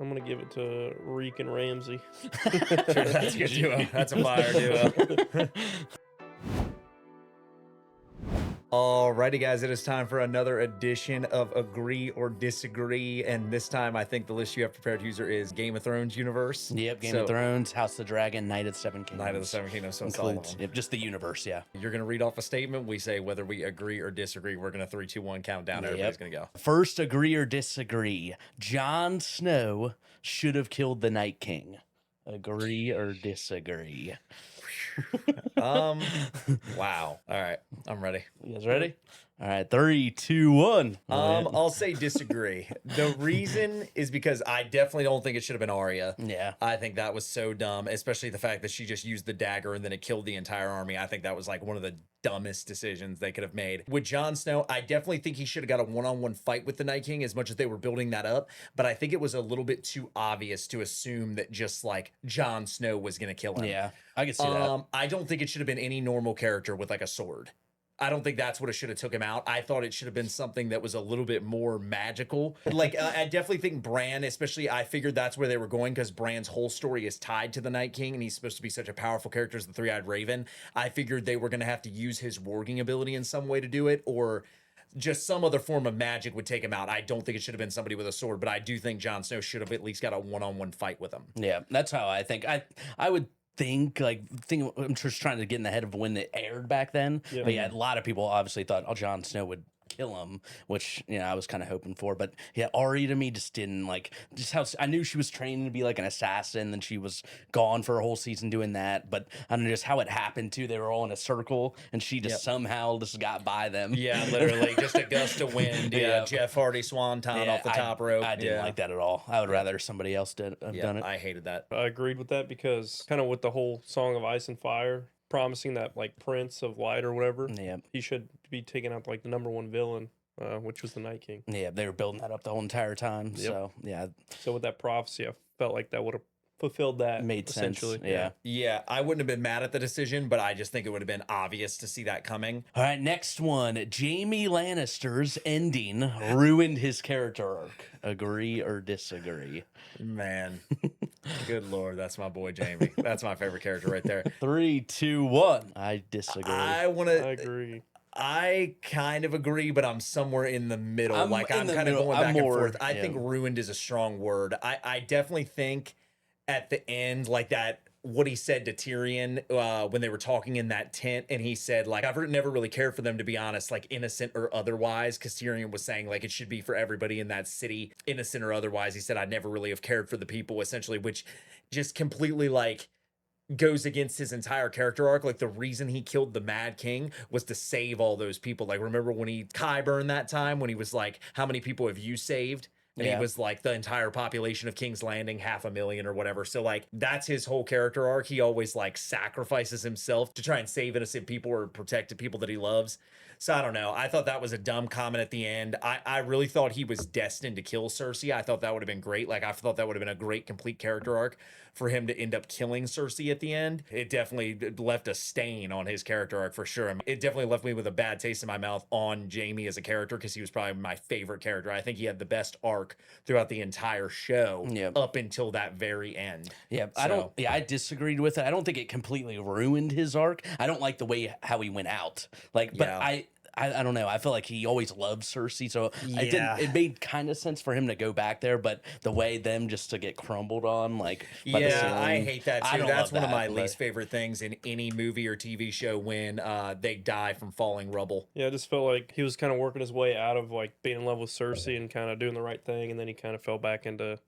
I'm gonna give it to Reek and Ramsay. Sure, that's a good duo. That's a fire duo. Alrighty, guys, it is time for another edition of Agree or Disagree. And this time, I think the list you have prepared, Huser, is Game of Thrones universe. Yep, Game of Thrones, House of the Dragon, Knight of the Seven Kingdoms. Knight of the Seven Kingdoms, so it's all of Includes, them. yep, just the universe, yeah. You're going to read off a statement. We say whether we agree or disagree. We're going to 3, 2, 1 count down. Everybody's going to go. First, agree or disagree. Jon Snow should have killed the Night King. Agree or disagree? Wow. All right. I'm ready. You guys ready? All right, 3, 2, 1. I'll say disagree. The reason is because I definitely don't think it should have been Arya. Yeah. I think that was so dumb, especially the fact that she just used the dagger and then it killed the entire army. I think that was like one of the dumbest decisions they could have made. With Jon Snow, I definitely think he should have got a one-on-one fight with the Night King as much as they were building that up, but I think it was a little bit too obvious to assume that just like Jon Snow was going to kill him. Yeah, I can see that. I don't think it should have been any normal character with like a sword. I don't think that's what it should have took him out. I thought it should have been something that was a little bit more magical. Like, I definitely think Bran, especially, I figured that's where they were going because Bran's whole story is tied to the Night King and he's supposed to be such a powerful character as the Three-Eyed Raven. I figured they were going to have to use his warging ability in some way to do it, or just some other form of magic would take him out. I don't think it should have been somebody with a sword, but I do think Jon Snow should have at least got a one-on-one fight with him. Yeah, that's how I think. I would think I'm just trying to get in the head of when it aired back then. Yeah. But yeah, a lot of people obviously thought, Jon Snow would kill him, which, you know, I was kind of hoping for. But yeah, Arya to me just didn't like, just how I knew she was training to be like an assassin, then she was gone for a whole season doing that. But I don't know just how it happened too. They were all in a circle and she just somehow just got by them. Yeah, literally just a gust of wind. Yeah, Jeff Hardy swanton off the top rope. I didn't like that at all. I would rather somebody else have done it. I hated that. I agreed with that because kind of with the whole Song of Ice and Fire, promising that like Prince of Light or whatever, he should be taking out like the #1 villain, which was the Night King. Yeah, they were building that up the whole entire time. So yeah. So with that prophecy, I felt like that would have fulfilled that. Made sense. Yeah. Yeah, I wouldn't have been mad at the decision, but I just think it would have been obvious to see that coming. All right, next one. Jaime Lannister's ending ruined his character arc. Agree or disagree? Man, good Lord, that's my boy Jaime. That's my favorite character right there. 3, 2, 1. I disagree. I agree. I kind of agree, but I'm somewhere in the middle. I'm kind of going back and forth. I think ruined is a strong word. I definitely think at the end, like that, what he said to Tyrion when they were talking in that tent, and he said, like, I've never really cared for them, to be honest, like innocent or otherwise, because Tyrion was saying, like, it should be for everybody in that city, innocent or otherwise. He said, I never really have cared for the people, essentially, which just completely, like, goes against his entire character arc. Like, the reason he killed the Mad King was to save all those people. Like, remember when he Qyburn that time, when he was like, how many people have you saved? And he was like, the entire population of King's Landing, 500,000 or whatever. So like, that's his whole character arc. He always like sacrifices himself to try and save innocent people or protect the people that he loves. So I don't know. I thought that was a dumb comment at the end. I really thought he was destined to kill Cersei. I thought that would have been great. Like, I thought that would have been a great complete character arc for him to end up killing Cersei at the end. It definitely left a stain on his character arc for sure. It definitely left me with a bad taste in my mouth on Jaime as a character, because he was probably my favorite character. I think he had the best arc throughout the entire show up until that very end. Yeah, so, I disagreed with it. I don't think it completely ruined his arc. I don't like the way how he went out. Like, but I don't know. I feel like he always loved Cersei, so it made kind of sense for him to go back there. But the way them just to get crumbled on, like, I hate that too. That's one of my least favorite things in any movie or TV show, when they die from falling rubble. Yeah, I just felt like he was kind of working his way out of like being in love with Cersei and kind of doing the right thing, and then he kind of fell back into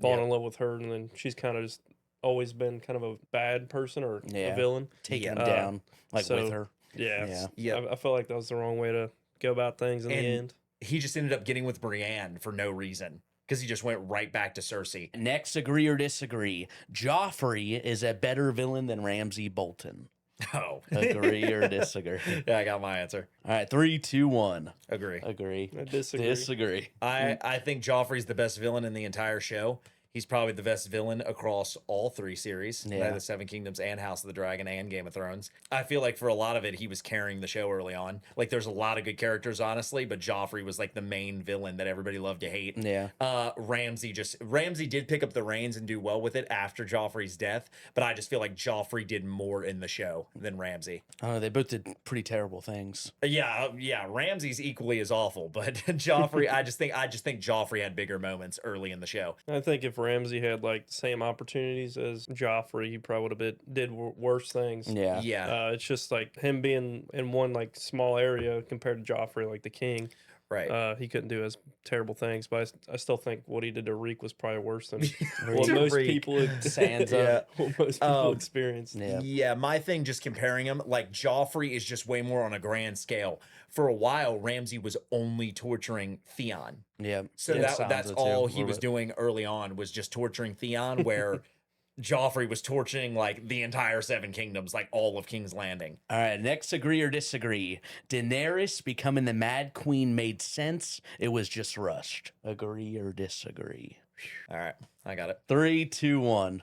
falling in love with her, and then she's kind of just always been kind of a bad person or a villain, taking him down with her. Yeah. I felt like that was the wrong way to go about things in the end. He just ended up getting with Brienne for no reason, because he just went right back to Cersei. Next, agree or disagree. Joffrey is a better villain than Ramsay Bolton. Oh. Agree or disagree? Yeah, I got my answer. All right, 3, 2, 1. Agree. Agree. I disagree. Disagree. I think Joffrey's the best villain in the entire show. He's probably the best villain across all 3 series, the Seven Kingdoms and House of the Dragon and Game of Thrones. I feel like for a lot of it, he was carrying the show early on. Like, there's a lot of good characters, honestly, but Joffrey was like the main villain that everybody loved to hate. Yeah. Ramsay did pick up the reins and do well with it after Joffrey's death, but I just feel like Joffrey did more in the show than Ramsay. Oh, they both did pretty terrible things. Yeah, Ramsay's equally as awful, but Joffrey, I just think Joffrey had bigger moments early in the show. I think if Ramsay had like the same opportunities as Joffrey, he probably would have did worse things. Yeah. Yeah. It's just like him being in one like small area compared to Joffrey, like the king. Right. He couldn't do as terrible things, but I still think what he did to Reek was probably worse than what most people experienced. Yeah, my thing, just comparing him, like Joffrey is just way more on a grand scale. For a while, Ramsay was only torturing Theon. Yeah. So that's all he was doing early on, was just torturing Theon, where Joffrey was torching like the entire Seven Kingdoms, like all of King's Landing. All right, next agree or disagree. Daenerys becoming the Mad Queen made sense. It was just rushed. Agree or disagree? All right, I got it. 3, 2, 1.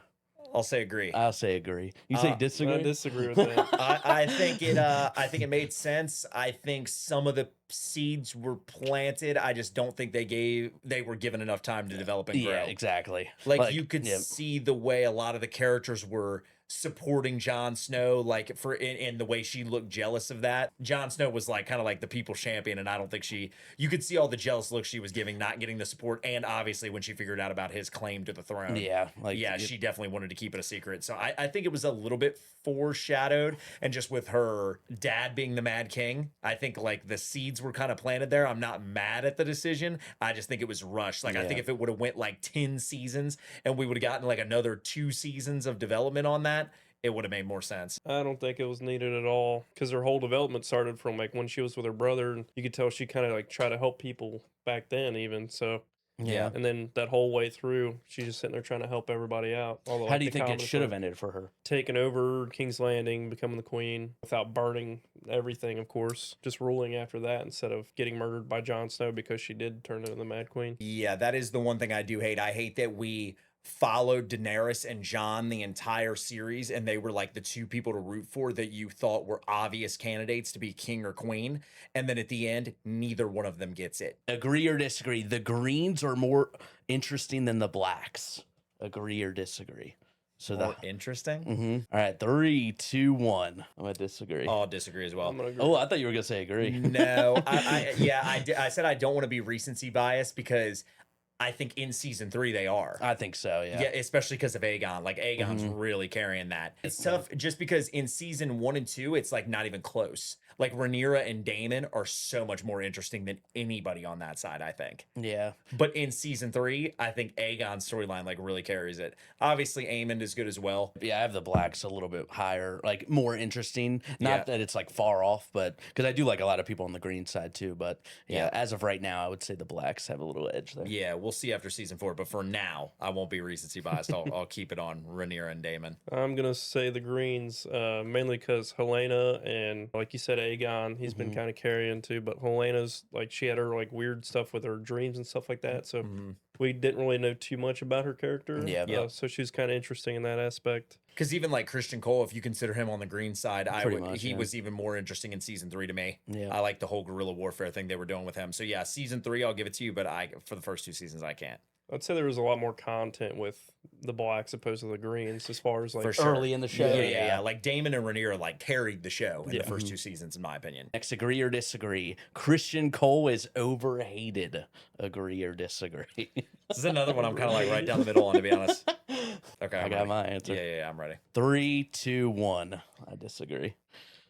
I'll say agree. I'll say agree. You say disagree? I disagree with that. I think it made sense. I think some of the seeds were planted. I just don't think they were given enough time to develop and grow. Yeah, exactly. Like you could see the way a lot of the characters were supporting Jon Snow, like in the way she looked jealous of that. Jon Snow was like kind of like the people's champion, and I don't think you could see all the jealous looks she was giving, not getting the support, and obviously when she figured out about his claim to the throne. Yeah. She definitely wanted to keep it a secret. So I think it was a little bit foreshadowed, and just with her dad being the Mad King, I think like the seeds were kind of planted there. I'm not mad at the decision. I just think it was rushed. Like I think if it would have went like 10 seasons and we would have gotten like another 2 seasons of development on that, it would have made more sense. I don't think it was needed at all, because her whole development started from like when she was with her brother, and you could tell she kind of like tried to help people back then even. So Yeah. and then that whole way through, she's just sitting there trying to help everybody out. Although, How do you think it should have ended for her? Taking over King's Landing, becoming the queen without burning everything, of course. Just ruling after that instead of getting murdered by Jon Snow because she did turn into the Mad Queen. Yeah, that is the one thing I do hate. I hate that we followed Daenerys and Jon the entire series, and they were like the 2 people to root for that you thought were obvious candidates to be king or queen, and then at the end neither one of them gets it. Agree or disagree? The greens are more interesting than the blacks. Agree or disagree? So More interesting. Mm-hmm. All right, 3, 2, 1. I'm gonna disagree. I'll disagree as well. I'm gonna agree. Oh, I thought you were gonna say agree. No, I said I don't want to be recency biased, because I think in season 3 they are. I think so, yeah. Yeah, especially because of Aegon. Like Aegon's really carrying that. It's tough just because in season 1 and 2, it's like not even close. Like Rhaenyra and Daemon are so much more interesting than anybody on that side, I think. Yeah. But in season 3, I think Aegon's storyline like really carries it. Obviously, Aemond is good as well. Yeah, I have the blacks a little bit higher, like more interesting. Not that it's like far off, but because I do like a lot of people on the green side too. But yeah, as of right now, I would say the blacks have a little edge there. Yeah, we'll see after season 4. But for now, I won't be recency biased. I'll keep it on Rhaenyra and Daemon. I'm going to say the greens, mainly because Helena and, like you said, Aegon, he's been kind of carrying too. But Helena's, like, she had her, like, weird stuff with her dreams and stuff like that. So we didn't really know too much about her character. Yeah. So she was kind of interesting in that aspect. Because even like Criston Cole, if you consider him on the green side, he was even more interesting in season 3 to me. Yeah. I like the whole guerrilla warfare thing they were doing with him. So yeah, season 3, I'll give it to you, but for the first 2 seasons, I can't. I'd say there was a lot more content with the blacks opposed to the greens, as far as like For sure. early in the show. Yeah. Like Daemon and Rhaenyra like carried the show in the first 2 seasons, in my opinion. Next, agree or disagree? Criston Cole is overhated. Agree or disagree? This is another one I'm kind of like right down the middle on, to be honest. Okay, I got my answer. Yeah, I'm ready. 3, 2, 1. I disagree.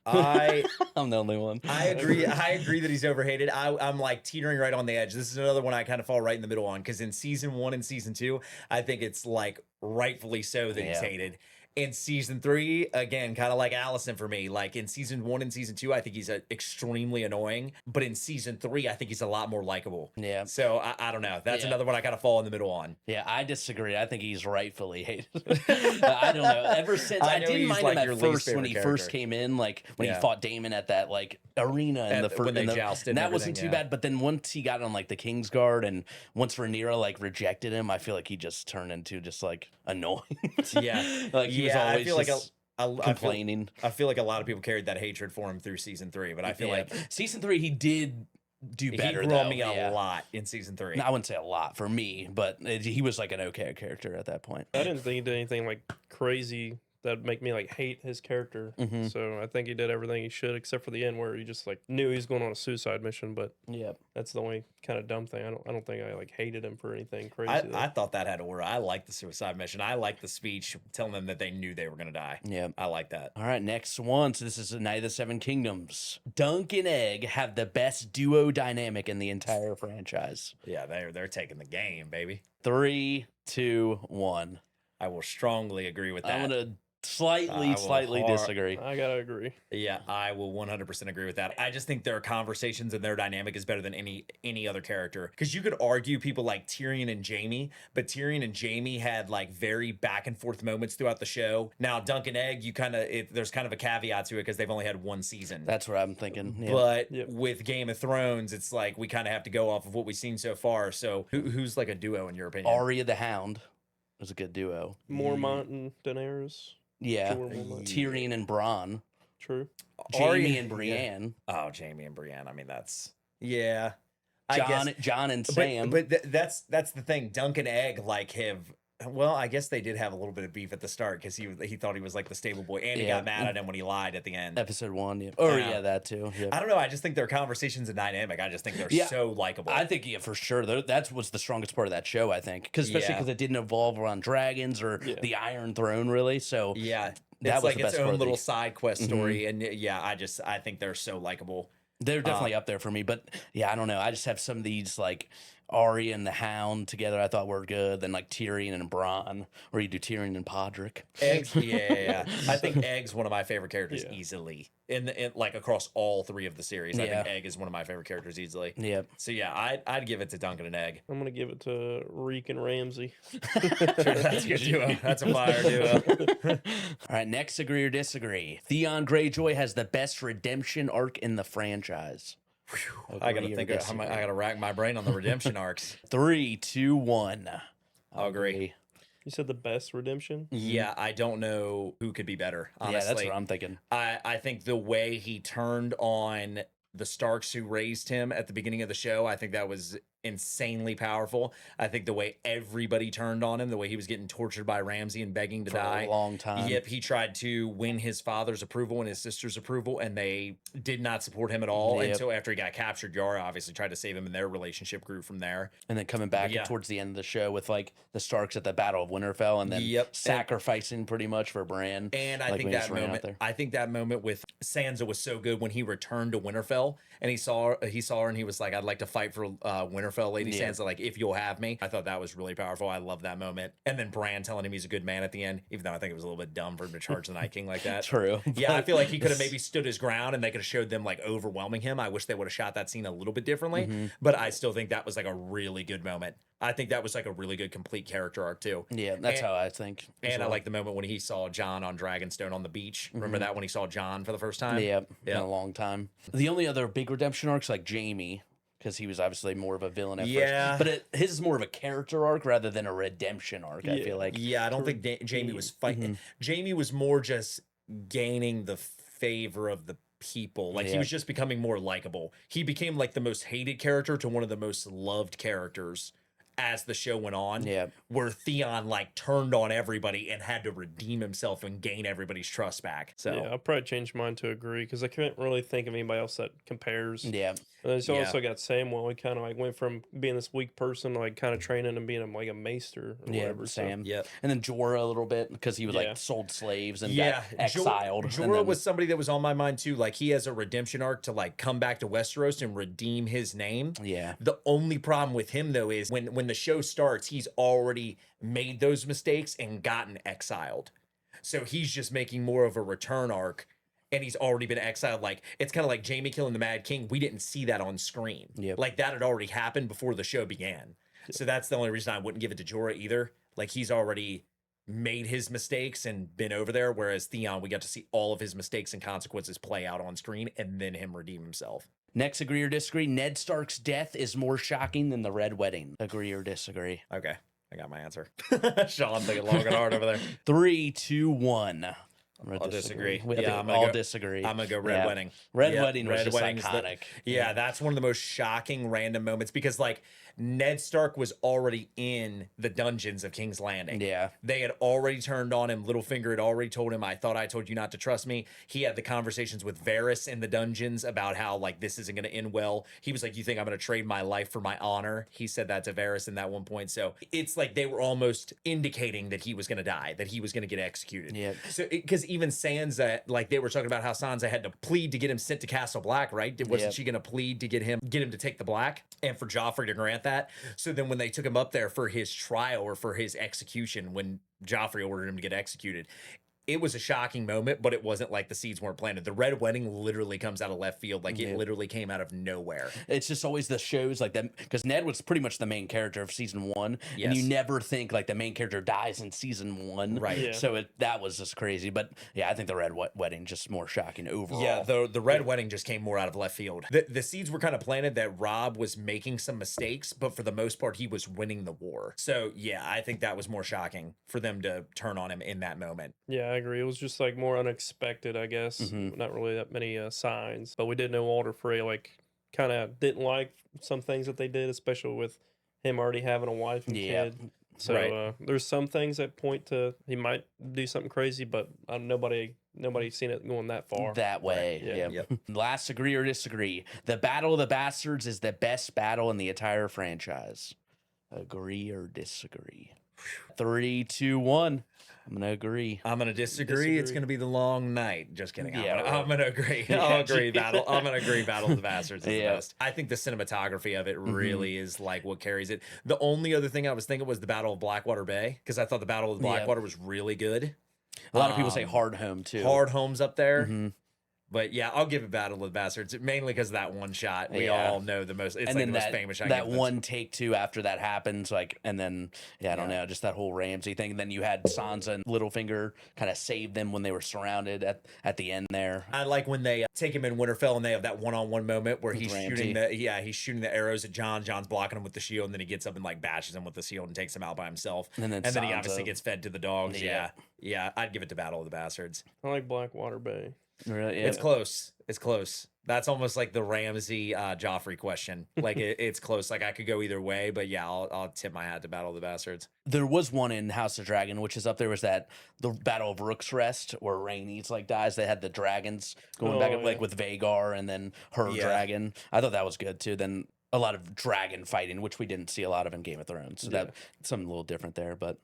I'm the only one. I agree that he's overhated. I'm like teetering right on the edge. This is another one I kind of fall right in the middle on, because in season 1 and season 2, I think it's like rightfully so that he's hated. In season 3, again, kind of like Allison for me. Like in season 1 and season 2, I think he's extremely annoying. But in season 3, I think he's a lot more likable. Yeah. So I don't know. That's another one I kind of fall in the middle on. Yeah, I disagree. I think he's rightfully hated. I don't know. Ever since I didn't mind him at first when he first came in, like when he fought Daemon at that like arena in the first, when they jousted, and that wasn't too bad. But then once he got on like the Kingsguard, and once Rhaenyra like rejected him, I feel like he just turned into just like annoying. Like he was always I feel just complaining. I feel like a lot of people carried that hatred for him through season 3, but I feel like season 3 he did do better. He grew on me a lot in season 3. No, I wouldn't say a lot for me, but he was like an okay character at that point. I didn't think he did anything like crazy that make me like hate his character. So I think he did everything he should, except for the end where he just like knew he was going on a suicide mission. But that's the only kind of dumb thing. I don't think I like hated him for anything crazy. I thought that had order. I liked the suicide mission. I liked the speech telling them that they knew they were going to die. Yeah, I like that. All right, next one. So this is a Night of the Seven Kingdoms. Dunk and Egg have the best duo dynamic in the entire franchise. Yeah, they're taking the game, baby. 3, 2, 1. I will strongly agree with that. I'm gonna slightly disagree. I gotta agree. Yeah, I will 100% agree with that. I just think their conversations and their dynamic is better than any other character. Because you could argue people like Tyrion and Jaime, but Tyrion and Jaime had like very back and forth moments throughout the show. Now Dunk and Egg, there's kind of a caveat to it because they've only had one season. That's what I'm thinking. Yeah. But with Game of Thrones, it's like we kind of have to go off of what we've seen so far. So who's like a duo in your opinion? Arya the Hound was a good duo. Mormont and Daenerys. Yeah, Tyrion and Bronn. True. Jaime and Brienne. Oh, Jaime and Brienne. I mean, that's John and Sam. But that's the thing. Dunk and Egg I guess they did have a little bit of beef at the start because he thought he was like the stable boy, and he got mad at him when he lied at the end. Episode 1, that too. Yeah. I don't know. I just think their conversations and dynamic. I just think they're so likable. I think for sure that was the strongest part of that show. I think especially because it didn't evolve around dragons or the Iron Throne really. So it's like its own little side quest story, and I think they're so likable. They're definitely up there for me, but I don't know. I just have some of these like Arya and the Hound together. I thought were good. Then like Tyrion and Bronn, or you do Tyrion and Podrick. Eggs, I think Egg's one of my favorite characters easily. In like across all 3 of the series, I think Egg is one of my favorite characters easily. Yep. So I'd give it to Duncan and Egg. I'm gonna give it to Reek and Ramsay. That's a good duo. That's a fire duo. All right, next agree or disagree. Theon Greyjoy has the best redemption arc in the franchise. I gotta rack my brain on the redemption arcs. 3, 2, 1. I'll agree. You said the best redemption? Yeah, I don't know who could be better, honestly. Yeah, that's what I'm thinking. I think the way he turned on the Starks who raised him at the beginning of the show, I think that was insanely powerful. I think the way everybody turned on him, the way he was getting tortured by Ramsay and begging to die. For a long time. Yep, he tried to win his father's approval and his sister's approval, and they did not support him at all until after he got captured. Yara obviously tried to save him, and their relationship grew from there. And then coming back towards the end of the show with like the Starks at the Battle of Winterfell, and then sacrificing pretty much for Bran. And I think that moment with Sansa was so good when he returned to Winterfell and he saw her and he was like, "I'd like to fight for Winterfell, Lady Sansa, like if you'll have me." I thought that was really powerful. I love that moment. And then Bran telling him he's a good man at the end, even though I think it was a little bit dumb for him to charge the Night King like that. True. Yeah, I feel like he could have maybe stood his ground and they could have showed them like overwhelming him. I wish they would have shot that scene a little bit differently, but I still think that was like a really good moment. I think that was like a really good complete character arc too. Yeah, that's how I think. And I like the moment when he saw Jon on Dragonstone on the beach. Remember that when he saw Jon for the first time? Yeah, in a long time. The only other big redemption arcs like Jaime, because he was obviously more of a villain at first. But his is more of a character arc rather than a redemption arc, I feel like. Yeah, I don't think Jaime was fighting. Jaime was more just gaining the favor of the people. Like he was just becoming more likable. He became like the most hated character to one of the most loved characters as the show went on, where Theon like turned on everybody and had to redeem himself and gain everybody's trust back. So I'll probably change mine to agree because I can't really think of anybody else that compares. Yeah. And then also got Samuel. He kind of like went from being this weak person, like kind of training and being like a maester or whatever. Sam. So. And then Jorah a little bit because he was like sold slaves and got exiled. Jorah was somebody that was on my mind too. Like he has a redemption arc to like come back to Westeros and redeem his name. Yeah. The only problem with him though is when the show starts, he's already made those mistakes and gotten exiled. So he's just making more of a return arc, and he's already been exiled. Like, it's kind of like Jaime killing the Mad King. We didn't see that on screen. Yep. Like, that had already happened before the show began. So that's the only reason I wouldn't give it to Jorah either. Like, he's already made his mistakes and been over there, whereas Theon, we got to see all of his mistakes and consequences play out on screen and then him redeem himself. Next, agree or disagree, Ned Stark's death is more shocking than the Red Wedding. Agree or disagree? Okay, I got my answer. Sean thinking long and hard over there. 3, 2, 1. I'll disagree. Yeah, I'll disagree. I'm gonna go Red Wedding. Red Wedding was just iconic. That's one of the most shocking random moments because like Ned Stark was already in the dungeons of King's Landing. Yeah. They had already turned on him. Littlefinger had already told him, I thought I told you not to trust me. He had the conversations with Varys in the dungeons about how like this isn't going to end well. He was like, you think I'm going to trade my life for my honor? He said that to Varys in that one point. So it's like they were almost indicating that he was going to die, that he was going to get executed. Yeah. So because even Sansa, like they were talking about how Sansa had to plead to get him sent to Castle Black, right? Wasn't she going to plead to get him to take the Black and for Joffrey to grant that? So then when they took him up there for his trial or for his execution, when Joffrey ordered him to get executed, it was a shocking moment, but it wasn't like the seeds weren't planted. The Red Wedding literally comes out of left field. Like it literally came out of nowhere. It's just always the shows like that because Ned was pretty much the main character of season 1. Yes. And you never think like the main character dies in season 1. Right. Yeah. So that was just crazy. But yeah, I think the Red Wedding just more shocking overall. Yeah, the Red Wedding just came more out of left field. The seeds were kind of planted that Robb was making some mistakes, but for the most part, he was winning the war. So yeah, I think that was more shocking for them to turn on him in that moment. Yeah, I agree. It was just like more unexpected, I guess. Not really that many signs, but we did know Walter Frey like kind of didn't like some things that they did, especially with him already having a wife and kid. So there's some things that point to he might do something crazy, but nobody's seen it going that far. That way. Right. Yeah. Last agree or disagree. The Battle of the Bastards is the best battle in the entire franchise. Agree or disagree? 3, 2, 1. I'm gonna agree. I'm gonna disagree. It's gonna be the Long Night. Just kidding. I'm gonna agree. Yeah, I'll agree. I'm gonna agree. Battle of the Bastards is the Yeah. best. I think the cinematography of it really is like what carries it. The only other thing I was thinking was the Battle of Blackwater Bay because I thought the Battle of Blackwater was really good. A lot of people say Hard Home too. Hard Home's up there. But yeah, I'll give it Battle of the Bastards mainly because of that one shot. We all know the most. It's and like then the most famous shot. That one take too after that happens, like, and then I don't know, just that whole Ramsay thing. And then you had Sansa and Littlefinger kind of save them when they were surrounded at the end there. I like when they take him in Winterfell and they have that one-on-one moment where he's shooting the arrows at Jon. Jon's blocking him with the shield, and then he gets up and like bashes him with the shield and takes him out by himself. And then he obviously gets fed to the dogs. Yeah, I'd give it to Battle of the Bastards. I like Blackwater Bay. Really? It's close. It's close. That's almost like the Ramsay Joffrey question. Like it's close. Like I could go either way, but yeah, I'll tip my hat to Battle of the Bastards. There was one in House of Dragon, which is up there. Was that the Battle of Rook's Rest, where Rhaenys like dies? They had the dragons going back like with Vhagar and then her dragon. I thought that was good too. Then a lot of dragon fighting, which we didn't see a lot of in Game of Thrones. So that something a little different there, but.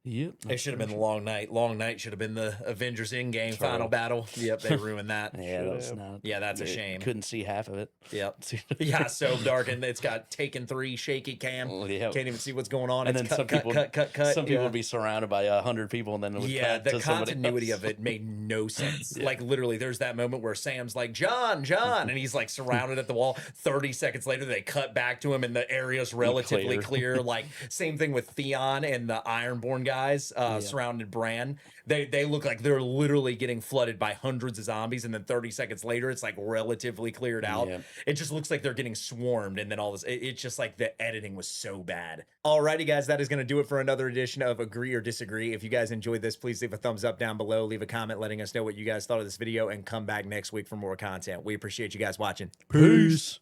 Yep. It should have been the Long Night. Long Night should have been the Avengers Endgame final battle. Yep, they ruined that. That was not. Yeah, that's a shame. Couldn't see half of it. Yep. Yeah, so dark, and it's got Taken 3 shaky cam. Can't even see what's going on. And it's then cut. Some people would be surrounded by 100 people, and then it would cut the to continuity of it made no sense. Like literally, there's that moment where Sam's like, Jon, and he's like surrounded at the wall. 30 seconds later, they cut back to him, and the area's relatively clear. Like same thing with Theon and the Ironborn guys. Surrounded Bran. They look like they're literally getting flooded by hundreds of zombies, and then 30 seconds later it's like relatively cleared out. It just looks like they're getting swarmed, and then all this it's just like the editing was so bad. Alrighty guys, that is going to do it for another edition of Agree or Disagree. If you guys enjoyed this, please leave a thumbs up down below, leave a comment letting us know what you guys thought of this video, and come back next week for more content. We appreciate you guys watching. Peace.